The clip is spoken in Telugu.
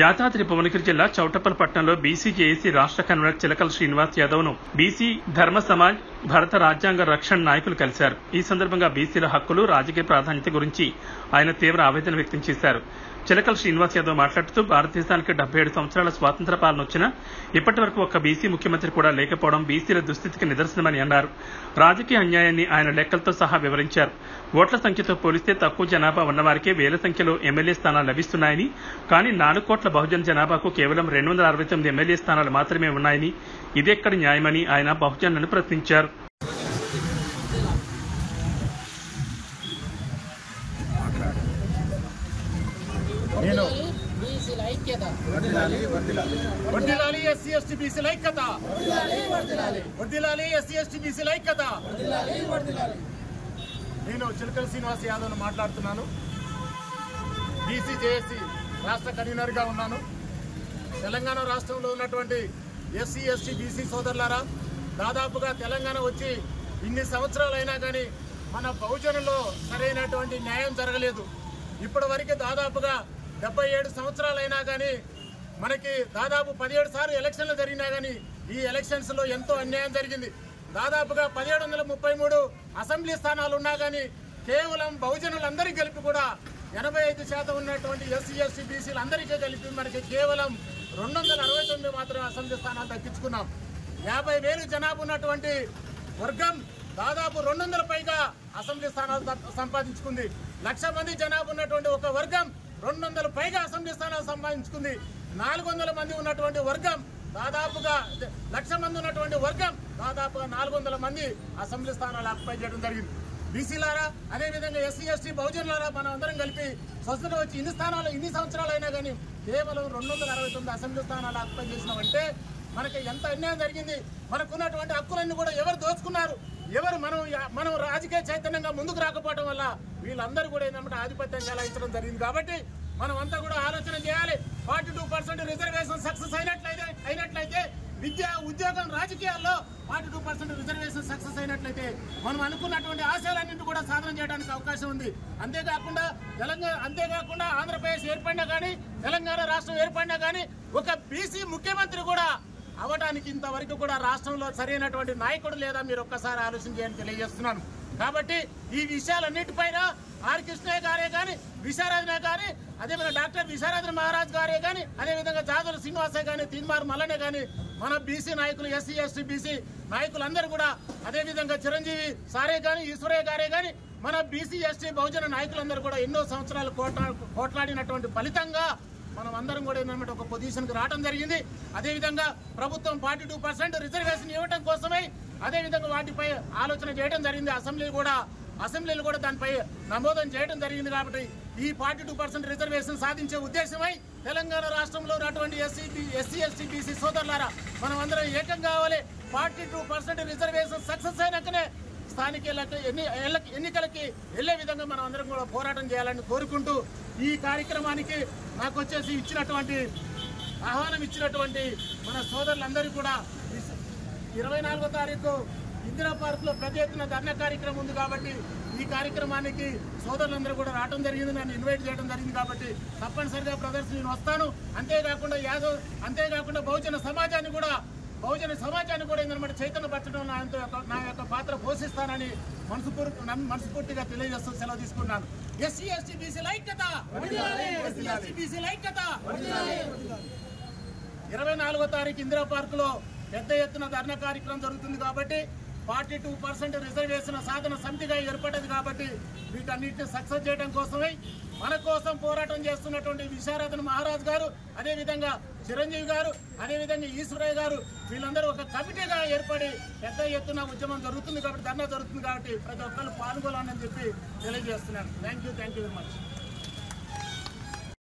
యాదాద్రి భువనగిరి జిల్లా చౌటప్పల్ పట్టణంలో బీసీ జేఏసీ రాష్ట్ర కన్వీనర్ చిలకల శ్రీనివాస్ యాదవ్ ను బీసీ ధర్మ సమాజ్ భారత రాజ్యాంగ రక్షణ నాయకులు కలిశారు. ఈ సందర్భంగా బీసీల హక్కులు, రాజకీయ ప్రాధాన్యత గురించి ఆయన తీవ్ర ఆవేదన వ్యక్తం చేశారు. చిలకల శ్రీనివాస్ యాదవ్ మాట్లాడుతూ భారతదేశానికి 77 సంవత్సరాల స్వాతంత్ర పాలన వచ్చినా ఇప్పటి వరకు ఒక్క బీసీ ముఖ్యమంత్రి కూడా లేకపోవడం బీసీల దుస్థితికి నిదర్శనమని అన్నారు. రాజకీయ అన్యాయాన్ని ఆయన లెక్కలతో సహా వివరించారు. ఓట్ల సంఖ్యతో పోలిస్తే తక్కువ జనాభా ఉన్నవారికే వేల సంఖ్యలో ఎమ్మెల్యే స్థానాలు లభిస్తున్నాయని, కానీ 4 కోట్ల బహుజన జనాభాకు కేవలం 269 ఎమ్మెల్యే స్థానాలు మాత్రమే ఉన్నాయని, ఇదెక్కడ న్యాయమని ఆయన బహుజనులను ప్రశ్నించారు. నేను చిలకల శ్రీనివాస్ యాదవ్ మాట్లాడుతున్నాను. బీసీ జేఏసీ రాష్ట్ర కన్వీనర్ గా ఉన్నాను. తెలంగాణ రాష్ట్రంలో ఉన్నటువంటి ఎస్సీ ఎస్టీ బీసీ సోదరులారా, దాదాపుగా తెలంగాణ వచ్చి ఇన్ని సంవత్సరాలైనా కానీ మన బహుజనుల్లో సరైనటువంటి న్యాయం జరగలేదు. ఇప్పటి వరకు దాదాపుగా 77 సంవత్సరాలైనా కానీ మనకి దాదాపు 17 సార్లు ఎలక్షన్లు జరిగినా కానీ ఈ ఎలక్షన్స్ లో ఎంతో అన్యాయం జరిగింది. దాదాపుగా 1733 అసెంబ్లీ స్థానాలు ఉన్నా కానీ కేవలం బహుజనులందరికీ కలిపి కూడా 85% ఉన్నటువంటి ఎస్సీ ఎస్టీ బీసీలు అందరికీ కలిపి మనకి కేవలం 269 మాత్రమే అసెంబ్లీ స్థానాలు దక్కించుకున్నాం. 50,000 జనాభా ఉన్నటువంటి వర్గం దాదాపు 200 పైగా అసెంబ్లీ స్థానాలు సంపాదించుకుంది. 1,00,000 మంది జనాభా ఉన్నటువంటి ఒక వర్గం 200 పైగా అసెంబ్లీ స్థానాలు సంపాదించుకుంది. 400 మంది ఉన్నటువంటి వర్గం దాదాపుగా 1,00,000 మంది ఉన్నటువంటి వర్గం దాదాపుగా 400 మంది అసెంబ్లీ స్థానాలు ఆక్యుపై చేయడం జరిగింది. బీసీలారా, అదేవిధంగా ఎస్సీ ఎస్టీ బహుజనులారా మనం అందరం కలిపి స్వతంత్రం వచ్చి ఇన్ని సంవత్సరాలు అయినా కానీ కేవలం 269 అసెంబ్లీ స్థానాలు ఆక్యుపై చేసినామంటే మనకి ఎంత అన్యాయం జరిగింది. మనకున్నటువంటి హక్కులన్నీ కూడా ఎవరు దోచుకున్నారు, ఎవరు మనం రాజకీయ చైతన్యంగా ముందుకు రాకపోవడం వల్ల వీళ్ళందరూ కూడా ఏంటంటే ఆధిపత్యం చెలాయించడం జరిగింది. కాబట్టి మనం అంతా కూడా ఆలోచన చేయాలి. 42% రిజర్వేషన్ సక్సెస్ అయినట్లయితే విద్య, ఉద్యోగం, రాజకీయాల్లో 42% రిజర్వేషన్ సక్సెస్ అయినట్లయితే మనం అనుకున్నటువంటి ఆశయాలన్నింటి కూడా సాధన చేయడానికి అవకాశం ఉంది. అంతేకాకుండా ఆంధ్రప్రదేశ్ ఏర్పడినా కానీ, తెలంగాణ రాష్ట్రం ఏర్పడినా కానీ ఒక బీసీ ముఖ్యమంత్రి కూడా అవడానికి ఇంతవరకు కూడా రాష్ట్రంలో సరైనటువంటి నాయకుడు లేదా మీరు ఒక్కసారి ఆలోచన చేయని తెలియజేస్తున్నాను. కాబట్టి ఈ విషయాలన్నిటిపైన ఆర్ కృష్ణయ్య గారే కానీ, విశారాధన కానీ, అదేవిధంగా డాక్టర్ విశారాధన మహారాజ్ గారే కానీ, అదేవిధంగా జాదల శ్రీనివాసే కానీ, తీన్మార్ మల్లనే కానీ మన బీసీ నాయకులు, ఎస్సీ ఎస్టీ బీసీ నాయకులందరూ కూడా, అదేవిధంగా చిరంజీవి సారే కానీ, ఈశ్వరయ్య గారే కానీ మన బీసీ ఎస్టీ బహుజన నాయకులందరూ కూడా ఎన్నో సంవత్సరాలు పోట్లాడినటువంటి ఫలితంగా మనం అందరం కూడా ఏంటంటే ఒక పొజిషన్ కి రావడం జరిగింది. అదేవిధంగా ప్రభుత్వం 42% రిజర్వేషన్ ఇవ్వడం కోసమై అదేవిధంగా వాటిపై ఆలోచన చేయడం జరిగింది. అసెంబ్లీలు కూడా దానిపై నమోదం చేయడం జరిగింది. కాబట్టి ఈ 42% రిజర్వేషన్ సాధించే ఉద్దేశమై తెలంగాణ రాష్ట్రంలో ఉన్నటువంటి ఎస్సీ ఎస్టీ బీసీ సోదరులారా మనం అందరం ఏకం కావాలి. 42% రిజర్వేషన్ సక్సెస్ అయినాకనే స్థానిక ఎన్నికలకి వెళ్లే విధంగా మనం అందరం కూడా పోరాటం చేయాలని కోరుకుంటూ ఈ కార్యక్రమానికి నాకు వచ్చేసి ఆహ్వానం ఇచ్చినటువంటి మన సోదరులందరూ కూడా 24వ తారీఖు ఇందిరా పార్క్ లో పెద్ద ఎత్తున ధర్నా కార్యక్రమం ఉంది. కాబట్టి ఈ కార్యక్రమానికి సోదరులందరూ కూడా రావడం జరిగింది, నన్ను ఇన్వైట్ చేయడం జరిగింది. కాబట్టి తప్పనిసరిగా బ్రదర్స్ నేను వస్తాను. అంతేకాకుండా బహుజన సమాజాన్ని కూడా ఏంటంటే చైతన్యపరచడం నా యొక్క పాత్ర పోషిస్తానని మనస్ఫూర్తిగా తెలియజేస్తూ సెలవు తీసుకున్నాను. ఎస్సీ ఎస్టీ బీసీల ఐక్యత, 24వ తారీఖు ఇందిరా పార్క్ లో పెద్ద ఎత్తున ధర్నా కార్యక్రమం జరుగుతుంది. కాబట్టి 42% రిజర్వేషన్ సాధన సమితిగా ఏర్పడ్డది. కాబట్టి వీటన్నిటిని సక్సెస్ చేయడం కోసమై మన కోసం పోరాటం చేస్తున్నటువంటి విశారాధన మహారాజ్ గారు, అదేవిధంగా చిరంజీవి గారు, అదేవిధంగా ఈశ్వరయ్య గారు వీళ్ళందరూ ఒక కమిటీగా ఏర్పడి పెద్ద ఎత్తున ఉద్యమం జరుగుతుంది. కాబట్టి ధర్నా జరుగుతుంది. కాబట్టి ప్రతి ఒక్కరు పాల్గొనాలని చెప్పి తెలియజేస్తున్నాను. Thank you very much.